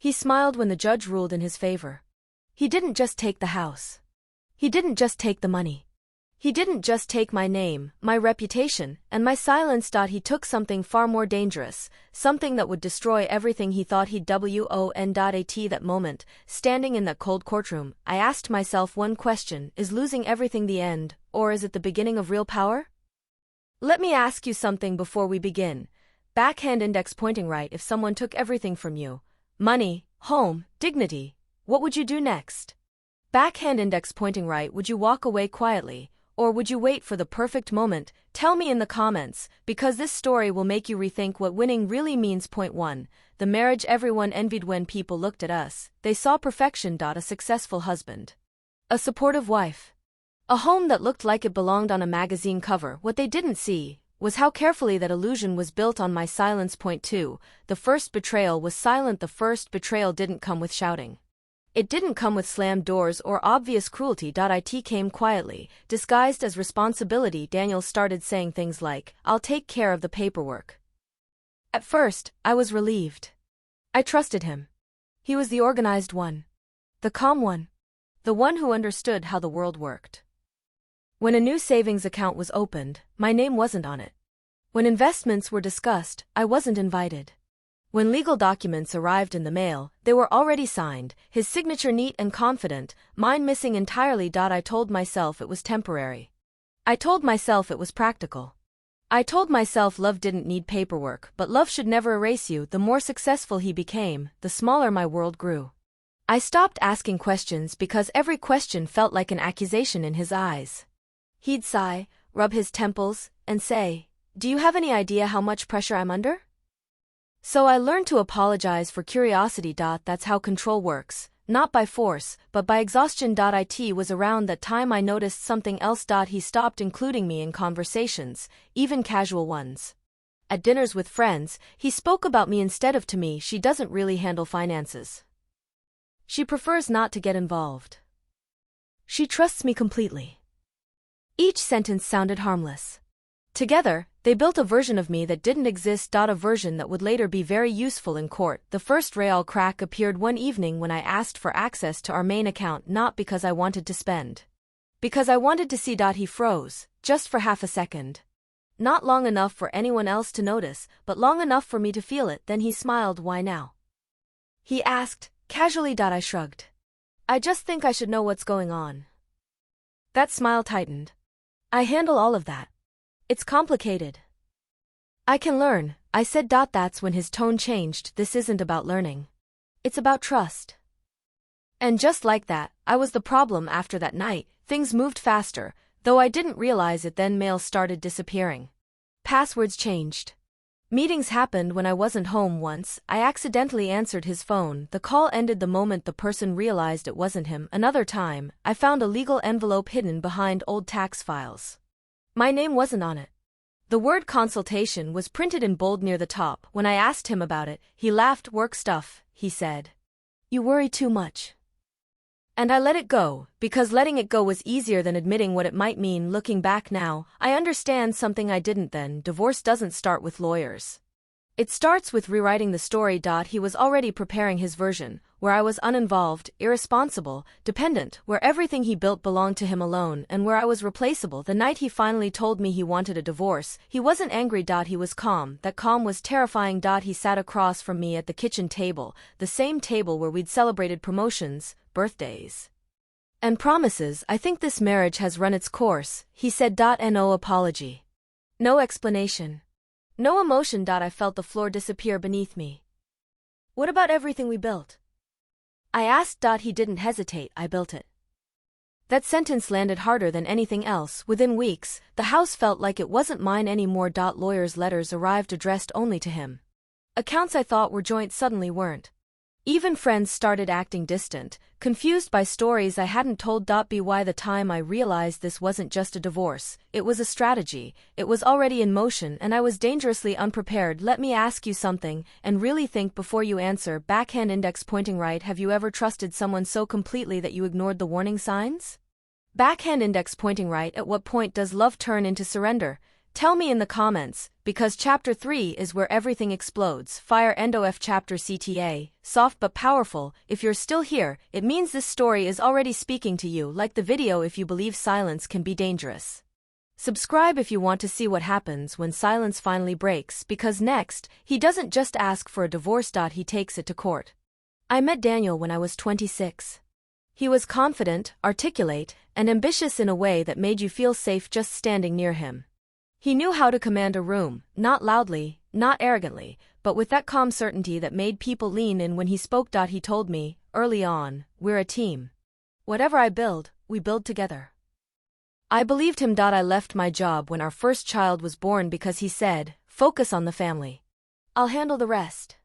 He smiled when the judge ruled in his favor. He didn't just take the house. He didn't just take the money. He didn't just take my name, my reputation, and my silence. He took something far more dangerous, something that would destroy everything he thought he'd won. At that moment, standing in that cold courtroom, I asked myself one question: is losing everything the end, or is it the beginning of real power? Let me ask you something before we begin. Backhand index pointing right. If someone took everything from you, money, home, dignity, what would you do next? Backhand index pointing right. Would you walk away quietly? Or would you wait for the perfect moment? Tell me in the comments, because this story will make you rethink what winning really means. Point 1. The marriage everyone envied. When people looked at us, they saw perfection. A successful husband. A supportive wife. A home that looked like it belonged on a magazine cover. What they didn't see was how carefully that illusion was built on my silence. Point 2. The first betrayal was silent. The first betrayal didn't come with shouting. It didn't come with slammed doors or obvious cruelty. It came quietly, disguised as responsibility. Daniel started saying things like, "I'll take care of the paperwork." At first, I was relieved. I trusted him. He was the organized one. The calm one. The one who understood how the world worked. When a new savings account was opened, my name wasn't on it. When investments were discussed, I wasn't invited. When legal documents arrived in the mail, they were already signed, his signature neat and confident, mine missing entirely. I told myself it was temporary. I told myself it was practical. I told myself love didn't need paperwork, but love should never erase you. The more successful he became, the smaller my world grew. I stopped asking questions because every question felt like an accusation in his eyes. He'd sigh, rub his temples, and say, "Do you have any idea how much pressure I'm under?" So I learned to apologize for curiosity. That's how control works, not by force, but by exhaustion. It was around that time I noticed something else. He stopped including me in conversations, even casual ones. At dinners with friends, he spoke about me instead of to me. "She doesn't really handle finances. She prefers not to get involved. She trusts me completely." Each sentence sounded harmless. Together, they built a version of me that didn't exist. A version that would later be very useful in court. The first real crack appeared one evening when I asked for access to our main account, not because I wanted to spend. Because I wanted to see. He froze, just for half a second. Not long enough for anyone else to notice, but long enough for me to feel it. Then he smiled. "Why now?" he asked, casually. I shrugged. "I just think I should know what's going on." That smile tightened. "I handle all of that. It's complicated." "I can learn," I said. That's when his tone changed. "This isn't about learning. It's about trust." And just like that, I was the problem. After that night, things moved faster, though I didn't realize it then. Mail started disappearing. Passwords changed. Meetings happened when I wasn't home. Once, I accidentally answered his phone. The call ended the moment the person realized it wasn't him. Another time, I found a legal envelope hidden behind old tax files. My name wasn't on it. The word consultation was printed in bold near the top. When I asked him about it, he laughed. "Work stuff," he said. "You worry too much." And I let it go, because letting it go was easier than admitting what it might mean. Looking back now, I understand something I didn't then. Divorce doesn't start with lawyers. It starts with rewriting the story. He was already preparing his version, where I was uninvolved, irresponsible, dependent, where everything he built belonged to him alone, and where I was replaceable. The night he finally told me he wanted a divorce, he wasn't angry. He was calm. That calm was terrifying. He sat across from me at the kitchen table, the same table where we'd celebrated promotions, birthdays, and promises. "I think this marriage has run its course," he said. No apology. No explanation. No emotion. I felt the floor disappear beneath me. "What about everything we built?" I asked. He didn't hesitate. "I built it." That sentence landed harder than anything else. Within weeks, the house felt like it wasn't mine anymore. Lawyers' letters arrived addressed only to him. Accounts I thought were joint suddenly weren't. Even friends started acting distant, confused by stories I hadn't told. By the time I realized this wasn't just a divorce, it was a strategy. It was already in motion, and I was dangerously unprepared. Let me ask you something, and really think before you answer. Backhand index pointing right. Have you ever trusted someone so completely that you ignored the warning signs? Backhand index pointing right. At what point does love turn into surrender? Tell me in the comments, because chapter 3 is where everything explodes. Fire Endo F chapter CTA, soft but powerful. If you're still here, it means this story is already speaking to you. Like the video if you believe silence can be dangerous. Subscribe if you want to see what happens when silence finally breaks, because next, he doesn't just ask for a divorce. He takes it to court. I met Daniel when I was 26. He was confident, articulate, and ambitious in a way that made you feel safe just standing near him. He knew how to command a room, not loudly, not arrogantly, but with that calm certainty that made people lean in when he spoke. He told me, early on, we're a team. Whatever I build, we build together. I believed him. I left my job when our first child was born because he said, focus on the family. I'll handle the rest.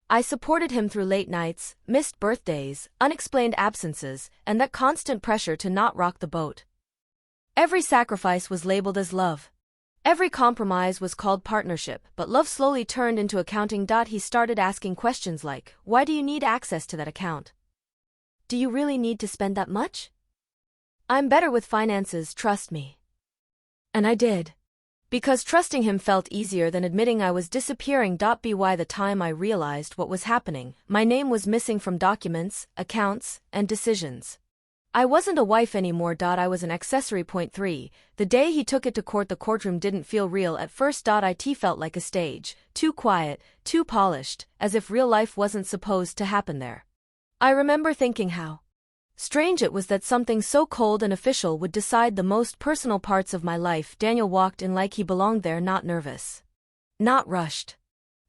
I supported him through late nights, missed birthdays, unexplained absences, and that constant pressure to not rock the boat. Every sacrifice was labeled as love. Every compromise was called partnership, but love slowly turned into accounting. He started asking questions like, why do you need access to that account? Do you really need to spend that much? I'm better with finances, trust me. And I did. Because trusting him felt easier than admitting I was disappearing. By the time I realized what was happening, my name was missing from documents, accounts, and decisions. I wasn't a wife anymore. I was an accessory. Point 3. The day he took it to court, the courtroom didn't feel real at first. It felt like a stage, too quiet, too polished, as if real life wasn't supposed to happen there. I remember thinking how strange it was that something so cold and official would decide the most personal parts of my life. Daniel walked in like he belonged there, not nervous, not rushed.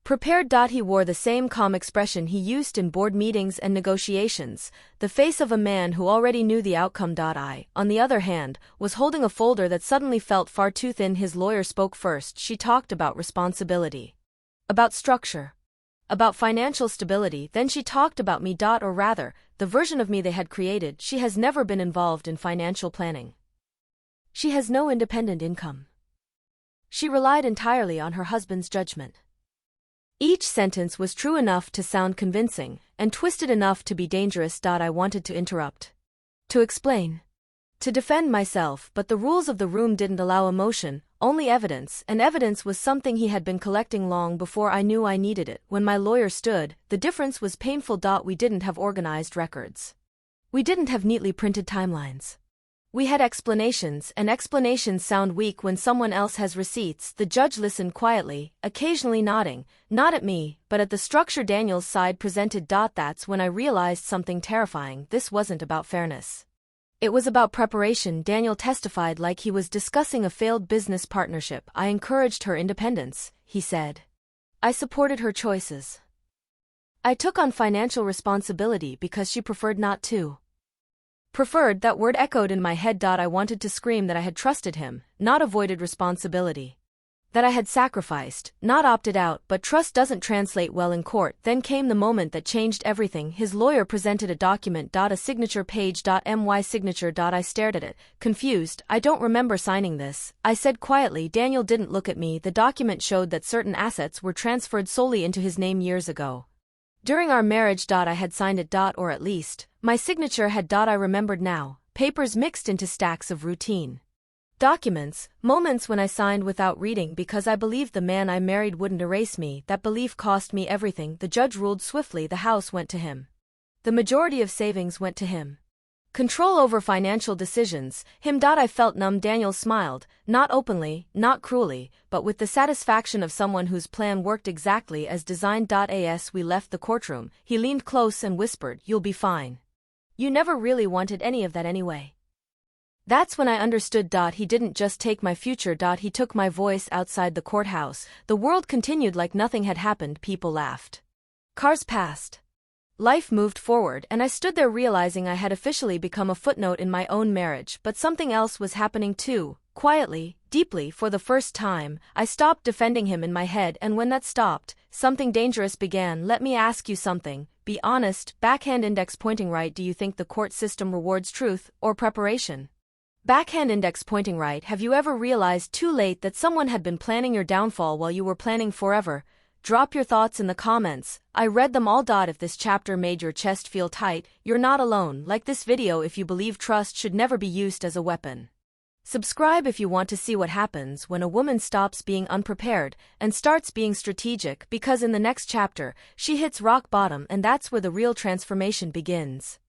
Prepared. He wore the same calm expression he used in board meetings and negotiations, the face of a man who already knew the outcome. I, on the other hand, was holding a folder that suddenly felt far too thin. His lawyer spoke first. She talked about responsibility, about structure, about financial stability. Then she talked about me. Or rather, the version of me they had created. She has never been involved in financial planning. She has no independent income. She relied entirely on her husband's judgment. Each sentence was true enough to sound convincing, and twisted enough to be dangerous. I wanted to interrupt, to explain, to defend myself, but the rules of the room didn't allow emotion, only evidence, and evidence was something he had been collecting long before I knew I needed it. When my lawyer stood, the difference was painful. We didn't have organized records. We didn't have neatly printed timelines. We had explanations, and explanations sound weak when someone else has receipts. The judge listened quietly, occasionally nodding, not at me, but at the structure Daniel's side presented. That's when I realized something terrifying. This wasn't about fairness. It was about preparation. Daniel testified like he was discussing a failed business partnership. I encouraged her independence, he said. I supported her choices. I took on financial responsibility because she preferred not to. Preferred, that word echoed in my head. I wanted to scream that I had trusted him, not avoided responsibility. That I had sacrificed, not opted out, but trust doesn't translate well in court. Then came the moment that changed everything. His lawyer presented a document. A signature page. My signature. I stared at it, confused. I don't remember signing this, I said quietly. Daniel didn't look at me. The document showed that certain assets were transferred solely into his name years ago. During our marriage. I had signed it. Or at least, my signature had. I remembered now, papers mixed into stacks of routine documents, moments when I signed without reading because I believed the man I married wouldn't erase me. That belief cost me everything. The judge ruled swiftly. The house went to him. The majority of savings went to him. Control over financial decisions, him. I felt numb. Daniel smiled, not openly, not cruelly, but with the satisfaction of someone whose plan worked exactly as designed. As we left the courtroom, he leaned close and whispered, "You'll be fine. You never really wanted any of that anyway." That's when I understood. He didn't just take my future. He took my voice. Outside the courthouse, the world continued like nothing had happened. People laughed. Cars passed. Life moved forward, and I stood there realizing I had officially become a footnote in my own marriage. But something else was happening too, quietly, deeply. For the first time, I stopped defending him in my head, and when that stopped, something dangerous began. Let me ask you something. Be honest. Backhand index pointing right. Do you think the court system rewards truth or preparation? Backhand index pointing right. Have you ever realized too late that someone had been planning your downfall while you were planning forever? Drop your thoughts in the comments. I read them all. If this chapter made your chest feel tight, you're not alone. Like this video if you believe trust should never be used as a weapon. Subscribe if you want to see what happens when a woman stops being unprepared and starts being strategic, because in the next chapter, she hits rock bottom and that's where the real transformation begins.